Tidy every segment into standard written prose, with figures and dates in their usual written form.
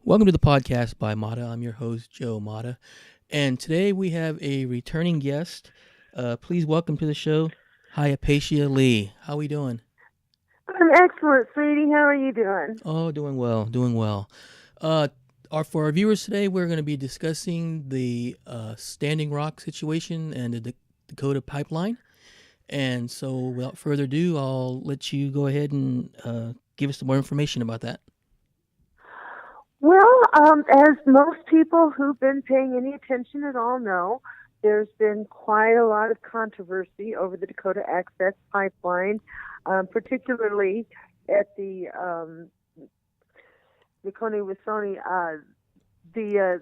Welcome to the podcast by Mata. I'm your host, Joe Mata. And today we have a returning guest. Please welcome to the show, Hyapatia Lee. How are we doing? I'm excellent, sweetie. How are you doing? Oh, doing well, doing well. Uh, for our viewers today, we're going to be discussing the Standing Rock situation and the Dakota pipeline. And so, without further ado, I'll let you go ahead and give us some more information about that. Well, as most people who've been paying any attention at all know, there's been quite a lot of controversy over the Dakota Access Pipeline, particularly at the Coney-Wissoni, the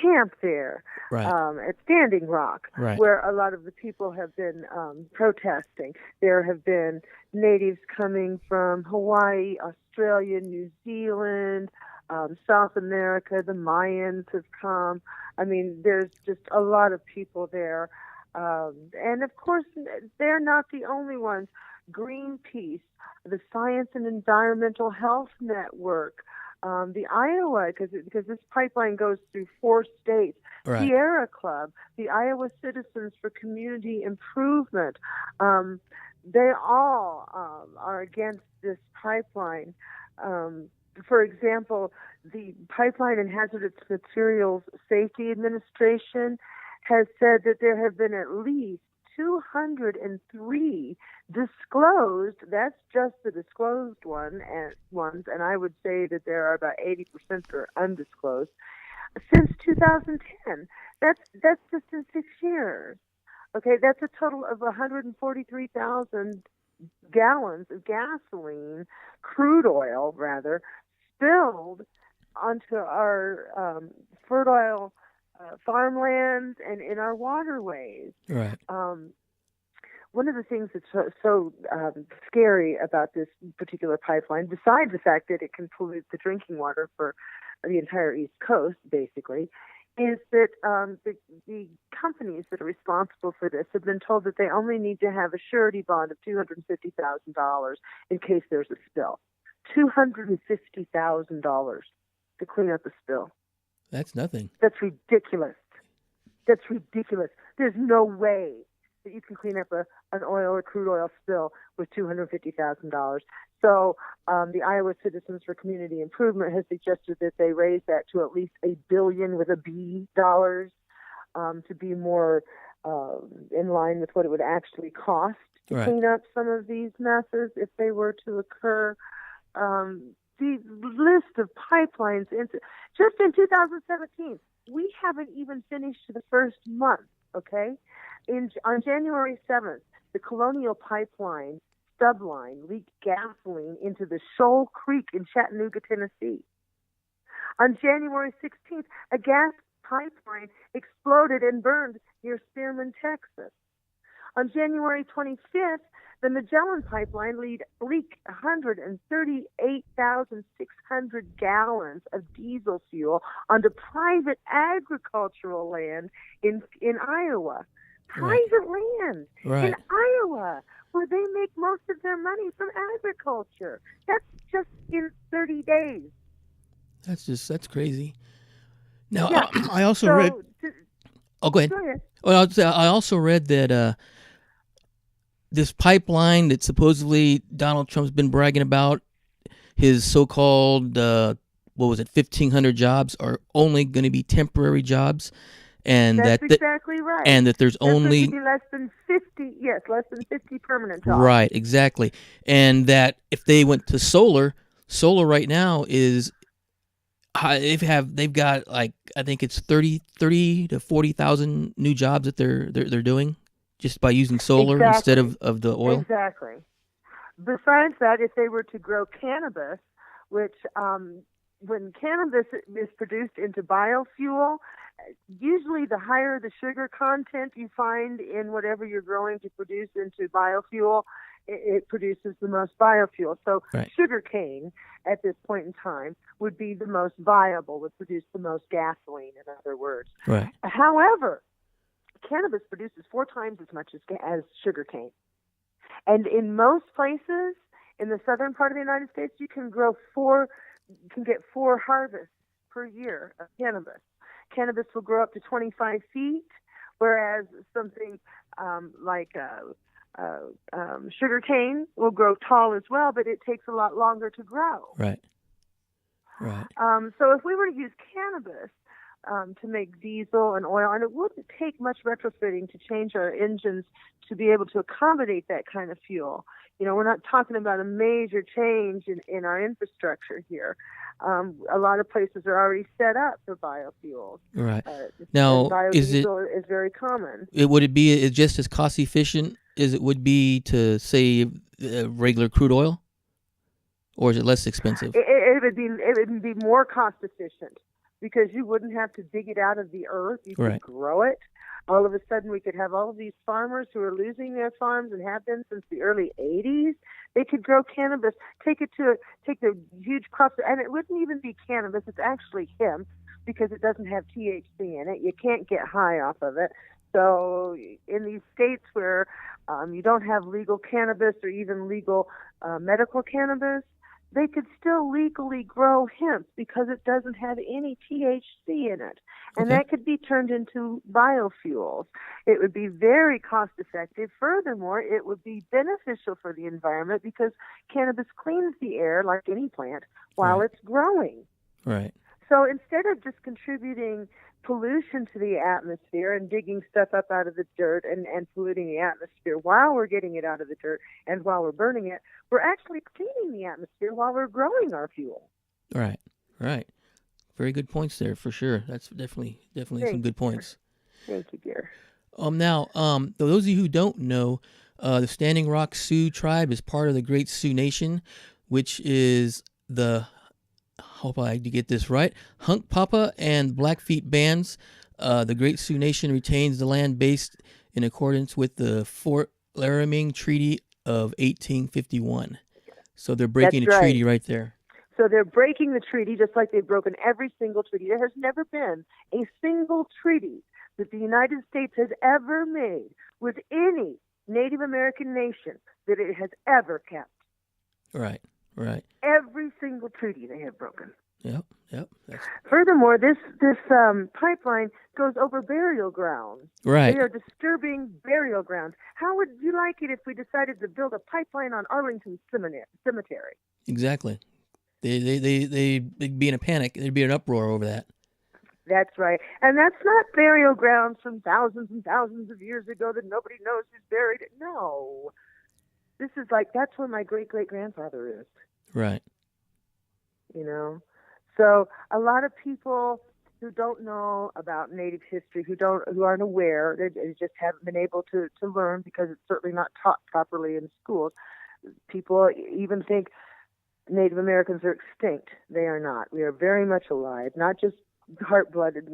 camp there Right, at Standing Rock, right, where a lot of the people have been protesting. There have been natives coming from Hawaii, Australia, New Zealand, South America. The Mayans have come. I mean, there's just a lot of people there. And of course, they're not the only ones. Greenpeace, the Science and Environmental Health Network, the Iowa, because this pipeline goes through 4 states, right. Sierra Club, the Iowa Citizens for Community Improvement. They all are against this pipeline. For example, the Pipeline and Hazardous Materials Safety Administration has said that there have been at least 203 disclosed, that's just the disclosed ones, and I would say that there are about 80% that are undisclosed, since 2010. That's just in 6 years. Okay, that's a total of 143,000 gallons of gasoline, crude oil rather, spilled onto our fertile farmlands and in our waterways. Right. One of the things that's so scary about this particular pipeline, besides the fact that it can pollute the drinking water for the entire East Coast, basically, is that the companies that are responsible for this have been told that they only need to have a surety bond of $250,000 in case there's a spill. $250,000 to clean up a spill. That's nothing. That's ridiculous. That's ridiculous. There's no way that you can clean up an oil or crude oil spill with $250,000. So the Iowa Citizens for Community Improvement has suggested that they raise that to at least $1 billion with a B dollars, to be more in line with what it would actually cost to Right. clean up some of these messes if they were to occur. The list of pipelines, just in 2017, we haven't even finished the first month, okay? On January 7th, the Colonial Pipeline stubline leaked gasoline into the Shoal Creek in Chattanooga, Tennessee. On January 16th, a gas pipeline exploded and burned near Spearman, Texas. On January 25th, the Magellan Pipeline leaked 138,600 gallons of diesel fuel onto private agricultural land in Iowa. Right. Private land in Right. Iowa, where they make most of their money from agriculture. That's just in 30 days. That's crazy. Now, Yeah. I also read. So, Oh, go ahead. go ahead. Well, I also read that this pipeline that supposedly Donald Trump's been bragging about, his so-called what was it, 1,500 jobs are only going to be temporary jobs, and That's that exactly right. and that there's There's going to only be less than 50, yes, less than 50 permanent jobs. right, exactly, and that if they went to solar right now is they've got like I think it's 30 to 40,000 new jobs that they're doing just by using solar instead Exactly. of the oil. Exactly. Besides that, if they were to grow cannabis, which when cannabis is produced into biofuel, usually the higher the sugar content you find in whatever you're growing to produce into biofuel, it produces the most biofuel. So Right. sugar cane at this point in time would be the most viable, would produce the most gasoline, in other words. Right. However, cannabis produces 4 times as much as sugarcane. And in most places in the southern part of the United States, you can grow can get 4 harvests per year of cannabis. Cannabis will grow up to 25 feet, whereas something like sugar cane will grow tall as well, but it takes a lot longer to grow. Right. Right. So if we were to use cannabis to make diesel and oil, and it wouldn't take much retrofitting to change our engines to be able to accommodate that kind of fuel. We're not talking about a major change in our infrastructure here. A lot of places are already set up for biofuels. Right. Now, biodiesel is very common. Would it be just as cost efficient as it would be to say regular crude oil, or is it less expensive? It would be more cost efficient because you wouldn't have to dig it out of the earth. You could grow it. All of a sudden, we could have all of these farmers who are losing their farms and have been since the early 80s. They could grow cannabis, take the huge crops, and it wouldn't even be cannabis. It's actually hemp because it doesn't have THC in it. You can't get high off of it. So in these states where you don't have legal cannabis or even legal medical cannabis, they could still legally grow hemp because it doesn't have any THC in it. And that could be turned into biofuels. It would be very cost effective. Furthermore, it would be beneficial for the environment because cannabis cleans the air like any plant while it's growing. Right. So instead of just contributing pollution to the atmosphere and digging stuff up out of the dirt and polluting the atmosphere while we're getting it out of the dirt and while we're burning it, we're actually cleaning the atmosphere while we're growing our fuel. Right, right. Very good points there, for sure. That's definitely some good points. Thank you, dear. Now, those of you who don't know, the Standing Rock Sioux tribe is part of the Great Sioux Nation, which is hope I get this right, Hyapatia and Blackfeet bands. The Great Sioux Nation retains the land based in accordance with the Fort Laramie Treaty of 1851. So they're breaking a treaty right there. So they're breaking the treaty just like they've broken every single treaty. There has never been a single treaty that the United States has ever made with any Native American nation that it has ever kept. Right, right. Every single treaty they have broken. Yep. Furthermore, this pipeline goes over burial grounds. Right. They are disturbing burial grounds. How would you like it if we decided to build a pipeline on Arlington Cemetery? Exactly. They'd be in a panic. There'd be an uproar over that. That's right. And that's not burial grounds from thousands and thousands of years ago that nobody knows who's buried. No. This is that's where my great-great-grandfather is. Right. So a lot of people who don't know about Native history, who aren't aware, they just haven't been able to learn because it's certainly not taught properly in schools. People even think Native Americans are extinct. They are not. We are very much alive, not just heart-blooded,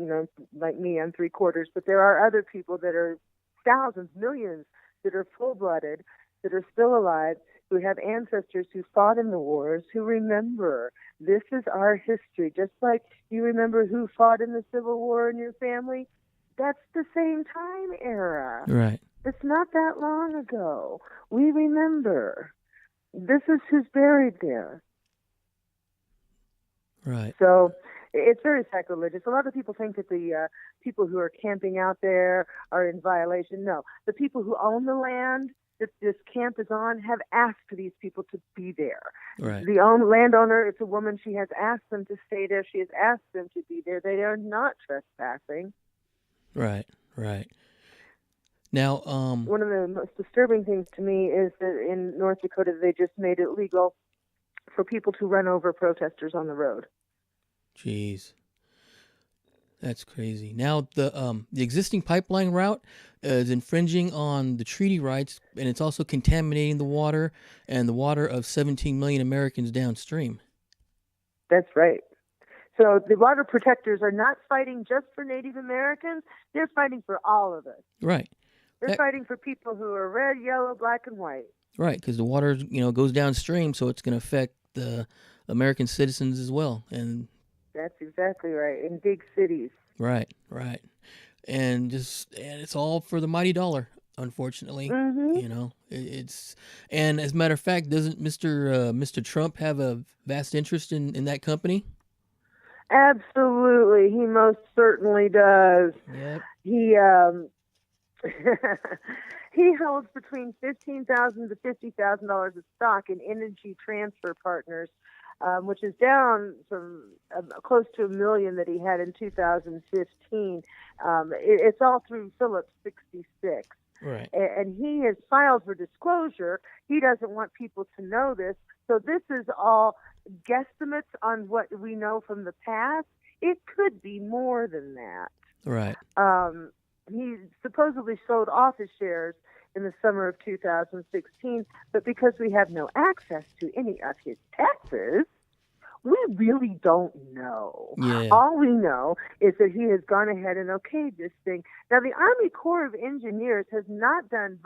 like me, I'm 3/4, but there are other people that are thousands, millions, that are full-blooded, that are still alive, who have ancestors who fought in the wars, who remember. This is our history. Just like you remember who fought in the Civil War in your family, that's the same time era. Right. It's not that long ago. We remember. This is who's buried there. Right. So it's very sacrilegious. A lot of people think that the people who are camping out there are in violation. No. The people who own the land that this camp is on have asked for these people to be there. Right. The landowner, it's a woman, she has asked them to stay there. She has asked them to be there. They are not trespassing. Right, right. Now, one of the most disturbing things to me is that in North Dakota, they just made it legal for people to run over protesters on the road. Jeez. That's crazy. Now, the existing pipeline route is infringing on the treaty rights, and it's also contaminating the water and the water of 17 million Americans downstream. That's right. So the water protectors are not fighting just for Native Americans. They're fighting for all of us. Right. They're fighting for people who are red, yellow, black, and white. Right, because the water, goes downstream, so it's going to affect the American citizens as well. And that's exactly right. In big cities. Right. And it's all for the mighty dollar. unfortunately. Hmm. It's and as a matter of fact, doesn't Mr. Trump have a vast interest in that company? Absolutely, he most certainly does. Yep. He he holds between $15,000 to $50,000 of stock in Energy Transfer Partners, which is down from close to $1 million that he had in 2015. It's all through Phillips 66. Right. And he has filed for disclosure. He doesn't want people to know this. So this is all guesstimates on what we know from the past. It could be more than that. Right. He supposedly sold off his shares in the summer of 2016, but because we have no access to any of his taxes, we really don't know. Yeah. All we know is that he has gone ahead and okayed this thing. Now, the Army Corps of Engineers has not done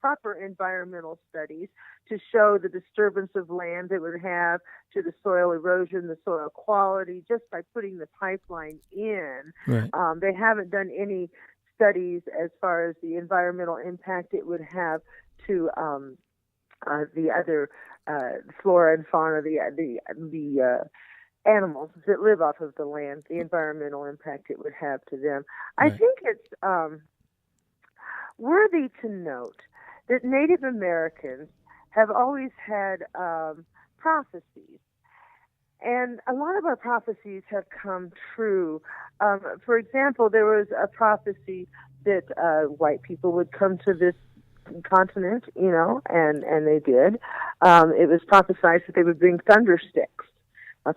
proper environmental studies to show the disturbance of land it would have to the soil erosion, the soil quality, just by putting the pipeline in. Right. They haven't done any studies as far as the environmental impact it would have to the other flora and fauna, the animals that live off of the land, the environmental impact it would have to them. Right. I think it's worthy to note that Native Americans have always had prophecies. And a lot of our prophecies have come true. For example, there was a prophecy that white people would come to this continent, and they did. It was prophesied that they would bring thunder sticks.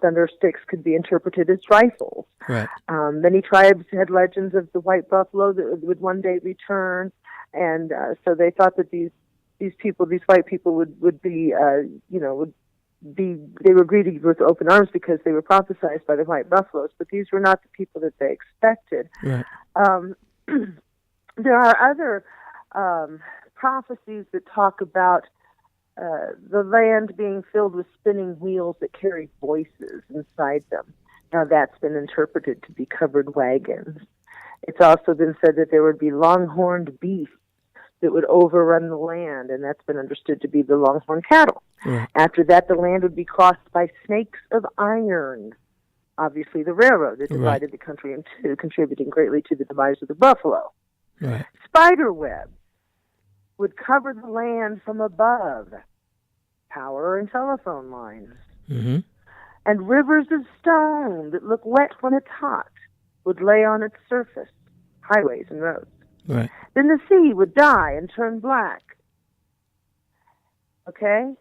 Thunder sticks could be interpreted as rifles. Right. Many tribes had legends of the white buffalo that would one day return, and so they thought that these white people would be, they were greeted with open arms because they were prophesied by the white buffaloes, but these were not the people that they expected. Right. There are other prophecies that talk about the land being filled with spinning wheels that carry voices inside them. Now that's been interpreted to be covered wagons. It's also been said that there would be longhorned beasts that would overrun the land, and that's been understood to be the longhorn cattle. Right. After that, the land would be crossed by snakes of iron, obviously the railroad that divided the country in two, contributing greatly to the demise of the buffalo. Right. Spider webs would cover the land from above, power and telephone lines. Mm-hmm. And rivers of stone that look wet when it's hot would lay on its surface, highways and roads. Right. Then the sea would die and turn black. Okay?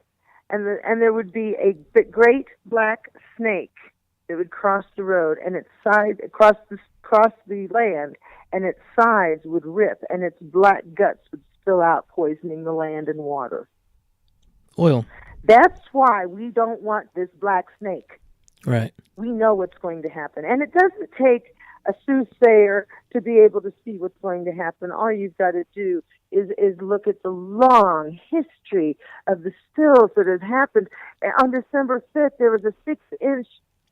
And there would be a great black snake that would cross the road, and its sides cross the land, and its sides would rip, and its black guts would spill out, poisoning the land and water. Oil. That's why we don't want this black snake. Right. We know what's going to happen. And it doesn't take a soothsayer to be able to see what's going to happen. All you've got to do is look at the long history of the spills that have happened. On December 5th, there was a 6-inch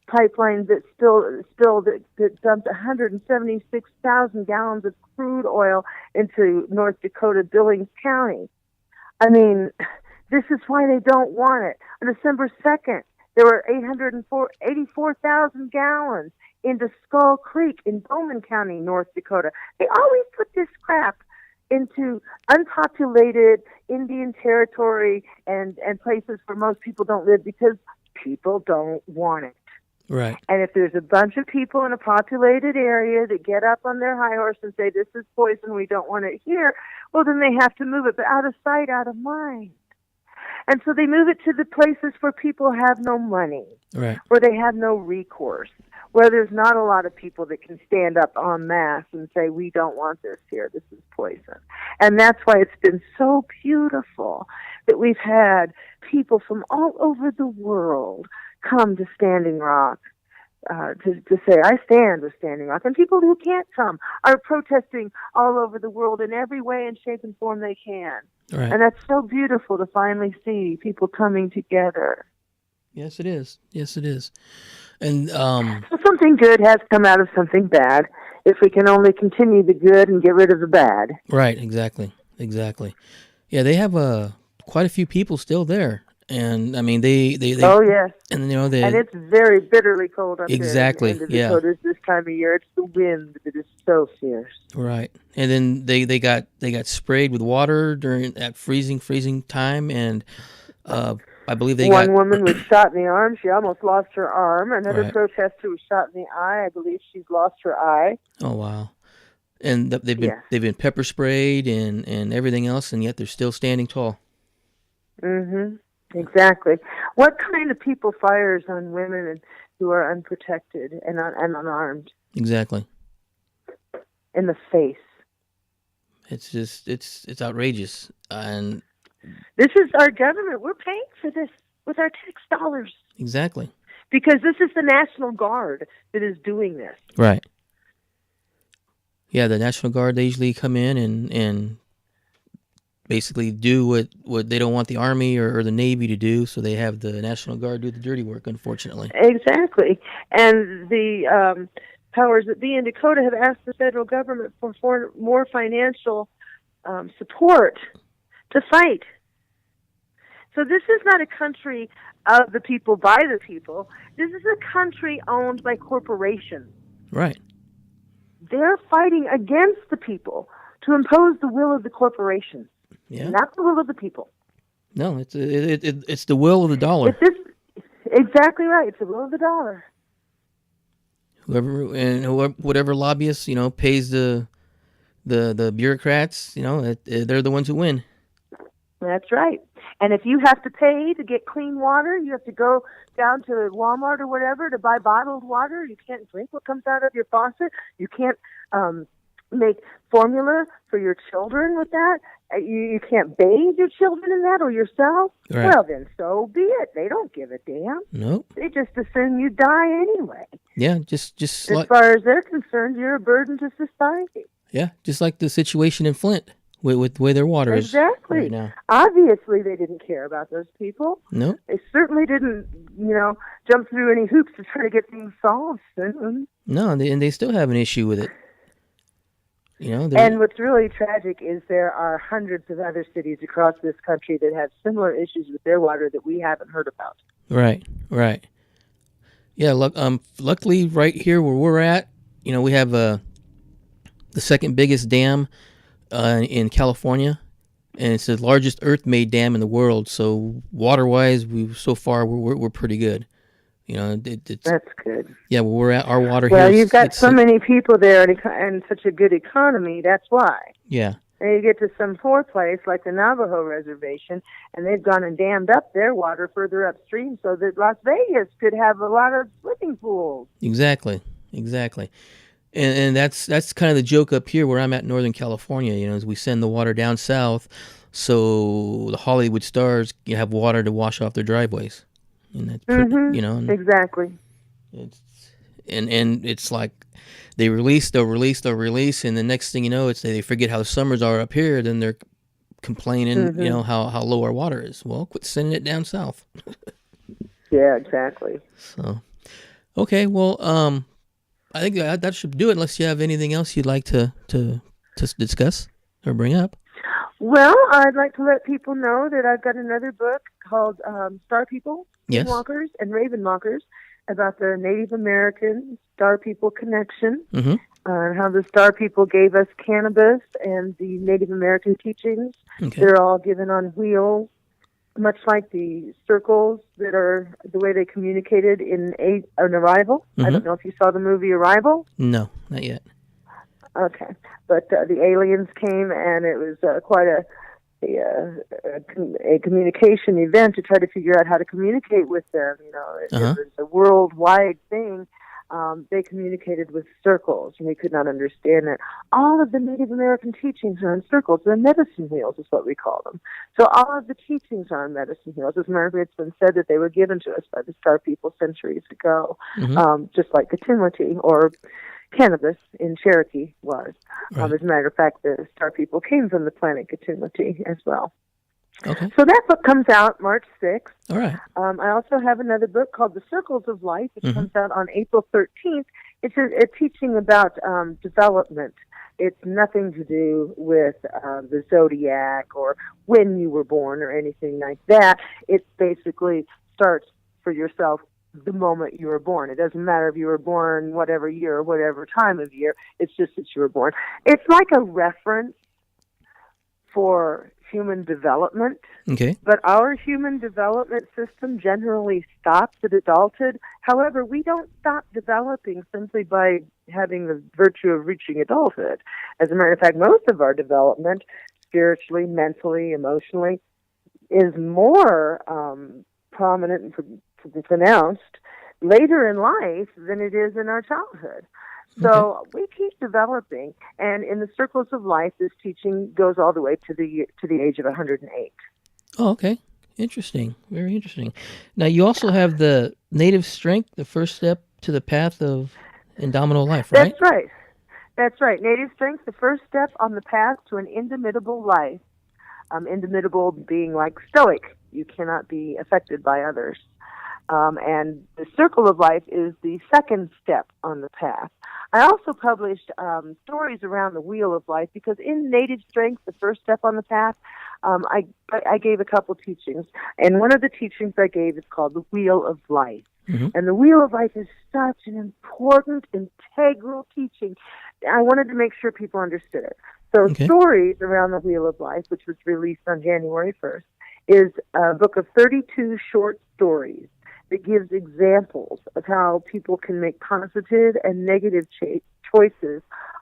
pipeline that that dumped 176,000 gallons of crude oil into North Dakota, Billings County. I mean, this is why they don't want it. On December 2nd, there were 84,000 gallons into Skull Creek in Bowman County, North Dakota. They always put this crap into unpopulated Indian territory and places where most people don't live because people don't want it. Right. And if there's a bunch of people in a populated area that get up on their high horse and say, this is poison, we don't want it here, well, then they have to move it, but out of sight, out of mind. And so they move it to the places where people have no money, right, where they have no recourse, where there's not a lot of people that can stand up en masse and say, we don't want this here, this is poison. And that's why it's been so beautiful that we've had people from all over the world come to Standing Rock to say, I stand with Standing Rock. And people who can't come are protesting all over the world in every way and shape and form they can. right. And that's so beautiful to finally see people coming together. Yes, it is. Yes, it is. And So something good has come out of something bad if we can only continue the good and get rid of the bad. right, exactly. exactly. Yeah, they have quite a few people still there, and I mean they Oh, yes. and And they it's very bitterly cold up there in exactly, the yeah, Dakotas this time of year. It's the wind that is so fierce. right. And then they got sprayed with water during at freezing time, and uh, I believe they got One woman was shot in the arm. She almost lost her arm. Another right. protester was shot in the eye. I believe she's lost her eye. Oh wow. And they've been Yes. they've been pepper sprayed and everything else, and yet they're still standing tall. Exactly. What kind of people fires on women who are unprotected and unarmed Exactly. in the face? It's just it's outrageous, and This is our government. We're paying for this with our tax dollars exactly because this is the National Guard that is doing this. right. Yeah, the National Guard, they usually come in and basically do what they don't want the Army or the Navy to do, so they have the National Guard do the dirty work, unfortunately. Exactly. And the powers that be in Dakota have asked the federal government for more financial support to fight. So this is not a country of the people, by the people. This is a country owned by corporations. Right. They're fighting against the people to impose the will of the corporations, Yeah. not the will of the people. No, it's the will of the dollar. It's this, exactly right. It's the will of the dollar. Whatever lobbyists, pays the bureaucrats, they're the ones who win. That's right. And if you have to pay to get clean water, you have to go down to Walmart or whatever to buy bottled water. You can't drink what comes out of your faucet. You can't make formula for your children with that. You can't bathe your children in that or yourself. Right. Well, then so be it. They don't give a damn. Nope. They just assume you die anyway. Yeah, just as far as they're concerned, you're a burden to society. Yeah, just like the situation in Flint with the way their water is right now. Obviously, they didn't care about those people. Nope. They certainly didn't, jump through any hoops to try to get things solved soon. No, and they still have an issue with it. And what's really tragic is there are hundreds of other cities across this country that have similar issues with their water that we haven't heard about. Right. Yeah, luckily right here where we're at, we have the second biggest dam in California, and it's the largest earth-made dam in the world. So water-wise, we're pretty good. That's good. Yeah, well, we're at our water here. Well, you've got so many people there and such a good economy. That's why. Yeah. And you get to some poor place like the Navajo Reservation, and they've gone and dammed up their water further upstream so that Las Vegas could have a lot of swimming pools. Exactly. And that's kind of the joke up here where I'm at in Northern California, as we send the water down south so the Hollywood stars have water to wash off their driveways. And that's exactly. It's and it's like they'll release, and the next thing you know, it's they forget how the summers are up here, then they're complaining, how low our water is. Well, quit sending it down south. Yeah, exactly. So, okay, well, I think that should do it. Unless you have anything else you'd like to discuss or bring up. Well, I'd like to let people know that I've got another book called Star People, Skinwalkers, and Ravenwalkers, about the Native American Star People connection, how the Star People gave us cannabis and the Native American teachings. Okay. They're all given on wheels, much like the circles that are the way they communicated in Arrival. I don't know if you saw the movie Arrival. No, not yet. Okay, but the aliens came, and it was quite a communication event to try to figure out how to communicate with them. It was a worldwide thing. They communicated with circles, and we could not understand that. All of the Native American teachings are in circles. They're medicine wheels, is what we call them. So all of the teachings are on medicine wheels. As a matter of fact, it's been said that they were given to us by the Star People centuries ago, just like Katimoti or cannabis in Cherokee was. Right. As a matter of fact, the Star People came from the planet Katimoti as well. Okay. So that book comes out March 6th. All right. I also have another book called The Circles of Life, which comes out on April 13th. It's a teaching about development It's nothing to do with the zodiac or when you were born or anything like that. It basically starts for yourself the moment you were born. It doesn't matter if you were born whatever year or whatever time of year. It's just that you were born. It's like a reference for human development. Okay. But our human development system generally stops at adulthood. However, we don't stop developing simply by having the virtue of reaching adulthood. As a matter of fact, most of our development, spiritually, mentally, emotionally, is more prominent and pronounced later in life than it is in our childhood. So we keep developing, and in the circles of life, this teaching goes all the way to the age of 108. Oh, okay. Interesting. Very interesting. Now, you also have the native strength, the first step to the path of indomitable life, right? That's right. That's right. Native strength, the first step on the path to an indomitable life. Indomitable being like stoic. You cannot be affected by others. And the circle of life is the second step on the path. I also published stories around the wheel of life because in native strength, the first step on the path, I gave a couple teachings. And one of the teachings I gave is called the wheel of life. Mm-hmm. And the wheel of life is such an important, integral teaching. I wanted to make sure people understood it. So Stories around the wheel of life, which was released on January 1st, is a book of 32 short stories that gives examples of how people can make positive and negative choices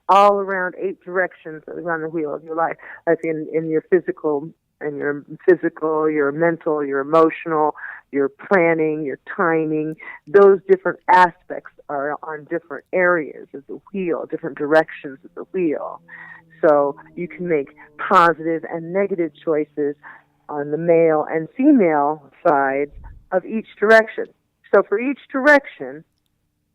all around 8 directions around the wheel of your life, like in your physical, your mental, your emotional, your planning, your timing. Those different aspects are on different areas of the wheel, different directions of the wheel. So you can make positive and negative choices on the male and female sides of each direction. So for each direction,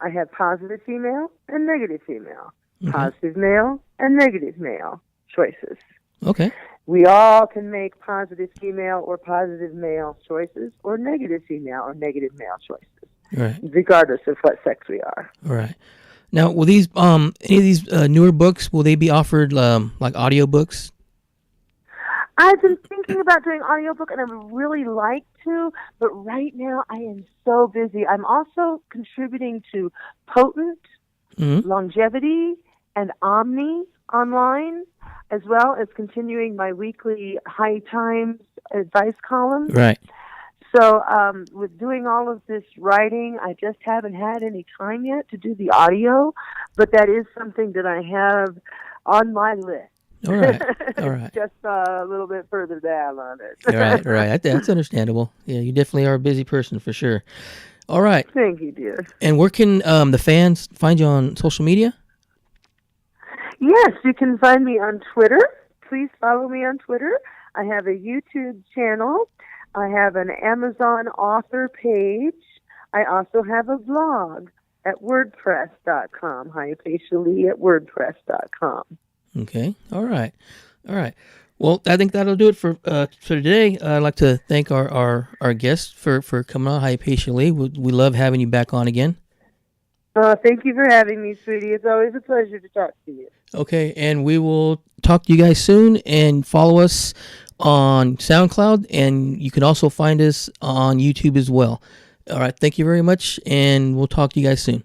I have positive female and negative female, positive male and negative male choices. Okay. We all can make positive female or positive male choices or negative female or negative male choices, regardless of what sex we are. All right. Now, will these any of these newer books, will they be offered like audiobooks? I've been thinking about doing audiobook, and I would really like to, but right now I am so busy. I'm also contributing to Potent, Longevity, and Omni online, as well as continuing my weekly High Times advice column. Right. So with doing all of this writing, I just haven't had any time yet to do the audio, but that is something that I have on my list. All right. All right. Just a little bit further down on it. Right. That's understandable. Yeah, you definitely are a busy person for sure. All right. Thank you, dear. And where can the fans find you on social media? Yes, you can find me on Twitter. Please follow me on Twitter. I have a YouTube channel. I have an Amazon author page. I also have a blog at WordPress.com, Hyapatia Lee at WordPress.com. Okay. All right. Well, I think that'll do it for today. I'd like to thank our guest for coming on, Hyapatia Lee. We love having you back on again. Thank you for having me, sweetie. It's always a pleasure to talk to you. Okay, and we will talk to you guys soon, and follow us on SoundCloud, and you can also find us on YouTube as well. All right, thank you very much, and we'll talk to you guys soon.